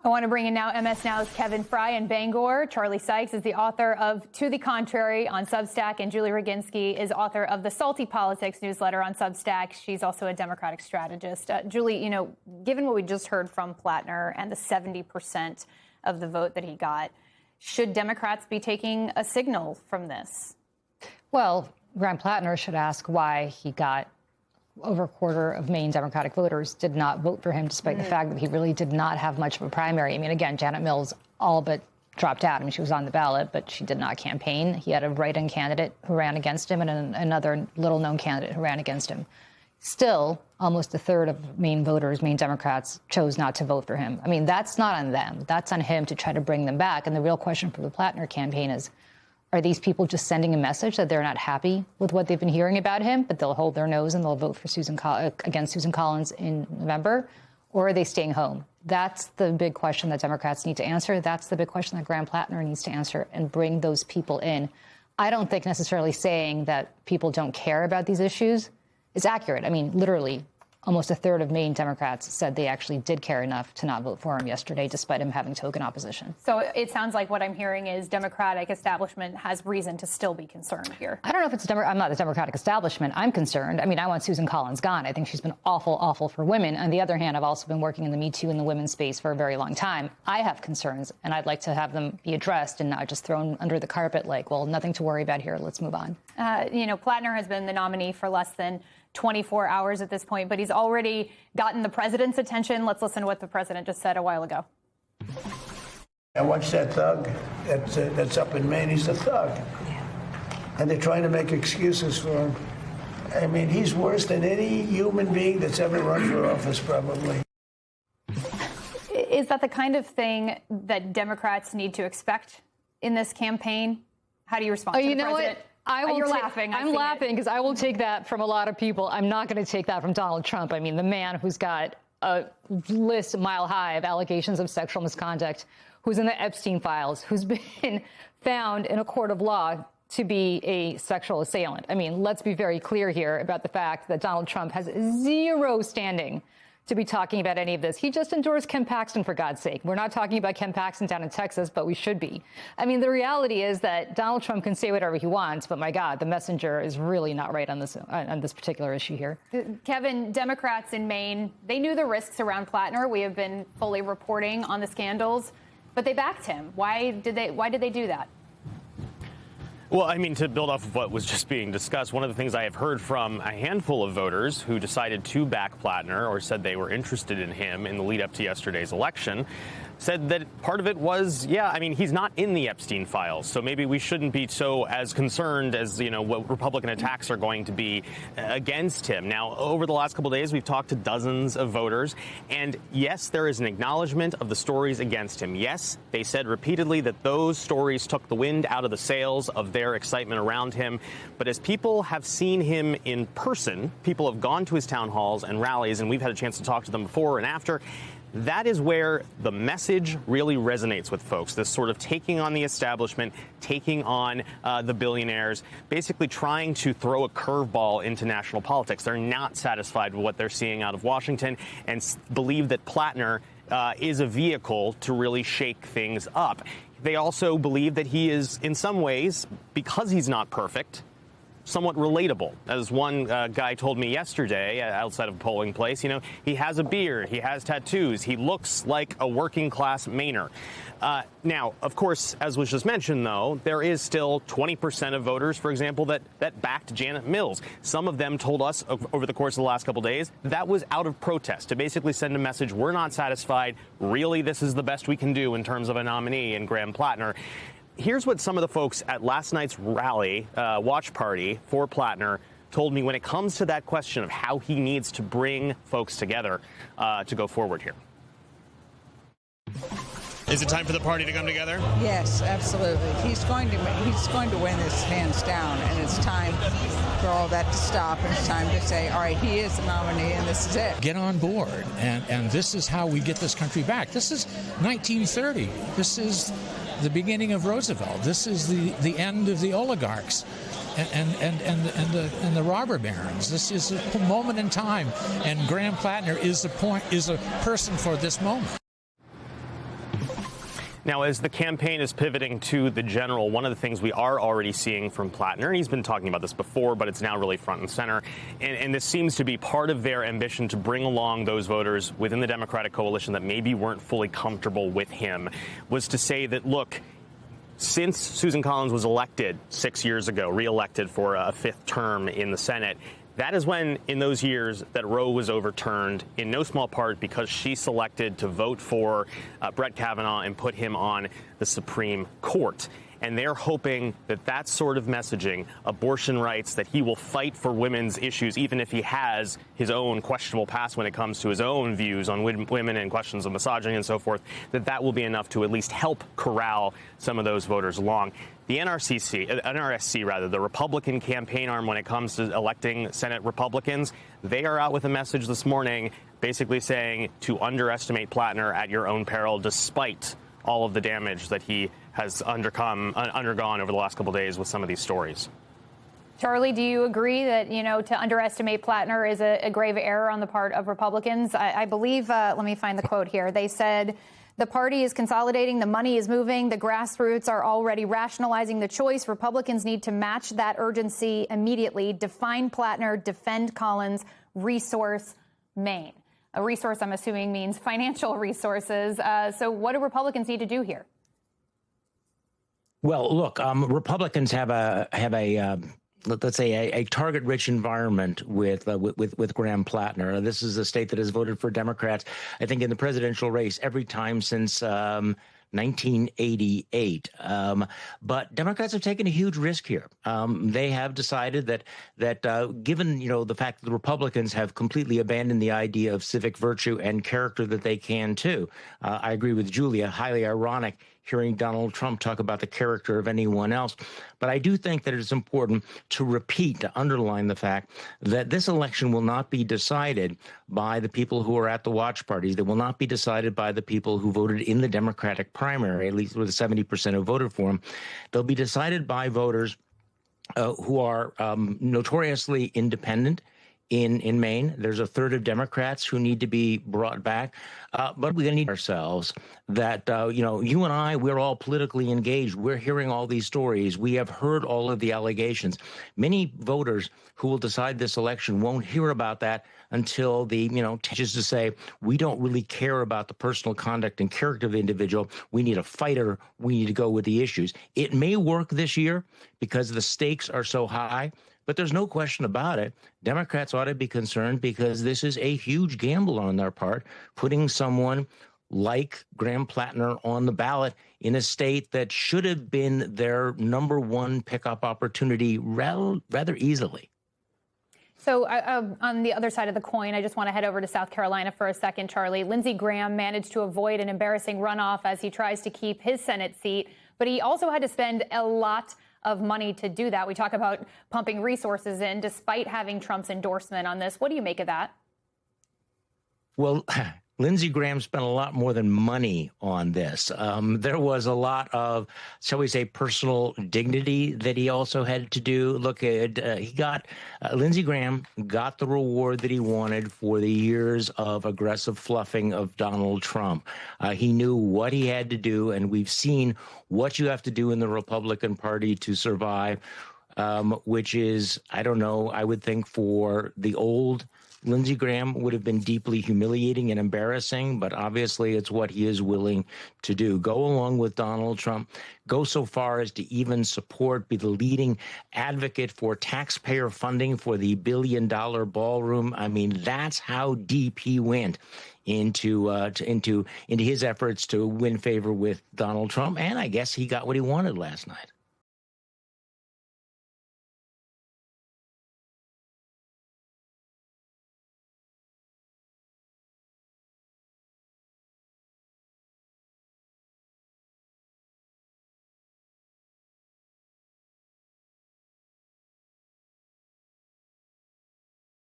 I want to bring in now MS Now's Kevin Fry in Bangor. Charlie Sykes is the author of To the Contrary on Substack, and Julie Roginski is author of the Salty Politics newsletter on Substack. She's also a Democratic strategist. Julie, you know, given what we just heard from Plattner and the 70% of the vote that he got, should Democrats be taking a signal from this? Well, Graham Plattner should ask why he got over a quarter of Maine Democratic voters did not vote for him, despite the fact that he really did not have much of a primary. I mean, again, Janet Mills all but dropped out. I mean, she was on the ballot, but she did not campaign. He had a write-in candidate who ran against him and another little-known candidate who ran against him. Still, almost a third of Maine voters, Maine Democrats, chose not to vote for him. I mean, that's not on them. That's on him to try to bring them back. And the real question for the Plattner campaign is, are these people just sending a message that they're not happy with what they've been hearing about him, but they'll hold their nose and they'll vote for against Susan Collins in November? Or are they staying home? That's the big question that Democrats need to answer. That's the big question that Graham Plattner needs to answer and bring those people in. I don't think necessarily saying that people don't care about these issues is accurate. I mean, literally, almost a third of Maine Democrats said they actually did care enough to not vote for him yesterday, despite him having token opposition. So it sounds like what I'm hearing is Democratic establishment has reason to still be concerned here. I don't know if it's I'm not the Democratic establishment. I'm concerned. I mean, I want Susan Collins gone. I think she's been awful, awful for women. On the other hand, I've also been working in the Me Too and the women's space for a very long time. I have concerns, and I'd like to have them be addressed and not just thrown under the carpet like, well, nothing to worry about here. Let's move on. You know, Plattner has been the nominee for less than 24 hours at this point, but he's already gotten the president's attention. Let's listen to what the president just said a while ago. I watched that thug that's up in Maine. He's a thug. And they're trying to make excuses for him. I mean, he's worse than any human being that's ever run for office, probably. Is that the kind of thing that Democrats need to expect in this campaign? How do you respond to the president? You're laughing. I'm laughing because I will take that from a lot of people. I'm not going to take that from Donald Trump. I mean, the man who's got a list mile high of allegations of sexual misconduct, who's in the Epstein files, who's been found in a court of law to be a sexual assailant. I mean, let's be very clear here about the fact that Donald Trump has zero standing to be talking about any of this. He just endorsed Ken Paxton, for God's sake. We're not talking about Ken Paxton down in Texas, but we should be. I mean, the reality is that Donald Trump can say whatever he wants, but my God, the messenger is really not right on this particular issue here. Kevin, Democrats in Maine, they knew the risks around Plattner. We have been fully reporting on the scandals, but they backed him. Why did they do that? Well, I mean, to build off of what was just being discussed, one of the things I have heard from a handful of voters who decided to back Plattner or said they were interested in him in the lead up to yesterday's election said that part of it was, yeah, I mean, he's not in the Epstein files, so maybe we shouldn't be so as concerned as, you know, what Republican attacks are going to be against him. Now, over the last couple of days, we've talked to dozens of voters, and yes, there is an acknowledgement of the stories against him. Yes, they said repeatedly that those stories took the wind out of the sails of their excitement around him. But as people have seen him in person, people have gone to his town halls and rallies, and we've had a chance to talk to them before and after. That is where the message really resonates with folks, this sort of taking on the establishment, taking on the billionaires, basically trying to throw a curveball into national politics. They're not satisfied with what they're seeing out of Washington and believe that Plattner is a vehicle to really shake things up. They also believe that he is, in some ways, because he's not perfect, somewhat relatable. As one guy told me yesterday outside of a polling place, you know, he has a beard, he has tattoos, he looks like a working class Mainer. Now, of course, as was just mentioned, though, there is still 20% of voters, for example, that backed Janet Mills. Some of them told us over the course of the last couple of days that was out of protest, to basically send a message, we're not satisfied. Really, this is the best we can do in terms of a nominee in Graham Plattner. Here's what some of the folks at last night's rally, watch party for Plattner, told me when it comes to that question of how he needs to bring folks together to go forward here. Is it time for the party to come together? Yes, absolutely. He's going to win this hands down, and it's time for all that to stop. And it's time to say, all right, he is the nominee, and this is it. Get on board, and this is how we get this country back. This is 1930. This is the beginning of Roosevelt. This is the end of the oligarchs and the robber barons. This is a moment in time, and Graham Plattner is a person for this moment. Now, as the campaign is pivoting to the general, one of the things we are already seeing from Plattner, and he's been talking about this before, but it's now really front and center, and this seems to be part of their ambition to bring along those voters within the Democratic coalition that maybe weren't fully comfortable with him, was to say that, look, since Susan Collins was elected 6 years ago, reelected for a fifth term in the Senate, that is when, in those years, that Roe was overturned, in no small part because she selected to vote for Brett Kavanaugh and put him on the Supreme Court. And they're hoping that that sort of messaging, abortion rights, that he will fight for women's issues, even if he has his own questionable past when it comes to his own views on women and questions of misogyny and so forth, that will be enough to at least help corral some of those voters along. The NRSC, the Republican campaign arm when it comes to electing Senate Republicans, they are out with a message this morning basically saying to underestimate Plattner at your own peril, despite all of the damage that he has undergone over the last couple of days with some of these stories. Charlie, do you agree that, to underestimate Plattner is a grave error on the part of Republicans? I believe, let me find the quote here. They said, the party is consolidating, the money is moving, the grassroots are already rationalizing the choice. Republicans need to match that urgency immediately. Define Plattner, defend Collins, resource Maine. A resource, I'm assuming, means financial resources. So what do Republicans need to do here? Well, look, Republicans have a let's say a target-rich environment with Graham Plattner. This is a state that has voted for Democrats, I think, in the presidential race every time since 1988. But Democrats have taken a huge risk here. They have decided that given, the fact that the Republicans have completely abandoned the idea of civic virtue and character, that they can too. I agree with Julia, highly ironic hearing Donald Trump talk about the character of anyone else. But I do think that it is important to underline the fact that this election will not be decided by the people who are at the watch parties. It will not be decided by the people who voted in the Democratic primary, at least with 70% who voted for him. They'll be decided by voters who are notoriously independent. In Maine, there's a third of Democrats who need to be brought back. But we're going to need ourselves that, you and I, we're all politically engaged. We're hearing all these stories. We have heard all of the allegations. Many voters who will decide this election won't hear about that until just to say, we don't really care about the personal conduct and character of the individual. We need a fighter. We need to go with the issues. It may work this year because the stakes are so high. But there's no question about it. Democrats ought to be concerned because this is a huge gamble on their part, putting someone like Graham Plattner on the ballot in a state that should have been their number one pickup opportunity rather easily. So on the other side of the coin, I just want to head over to South Carolina for a second, Charlie. Lindsey Graham managed to avoid an embarrassing runoff as he tries to keep his Senate seat, but he also had to spend a lot of money to do that. We talk about pumping resources in despite having Trump's endorsement on this. What do you make of that? Well, Lindsey Graham spent a lot more than money on this. There was a lot of, shall we say, personal dignity that he also had to do. Look, Lindsey Graham got the reward that he wanted for the years of aggressive fluffing of Donald Trump. He knew what he had to do, and we've seen what you have to do in the Republican Party to survive, which is, I don't know, I would think for the old Lindsey Graham would have been deeply humiliating and embarrassing, but obviously it's what he is willing to do. Go along with Donald Trump, go so far as to even be the leading advocate for taxpayer funding for the billion-dollar ballroom. I mean, that's how deep he went into his efforts to win favor with Donald Trump, and I guess he got what he wanted last night.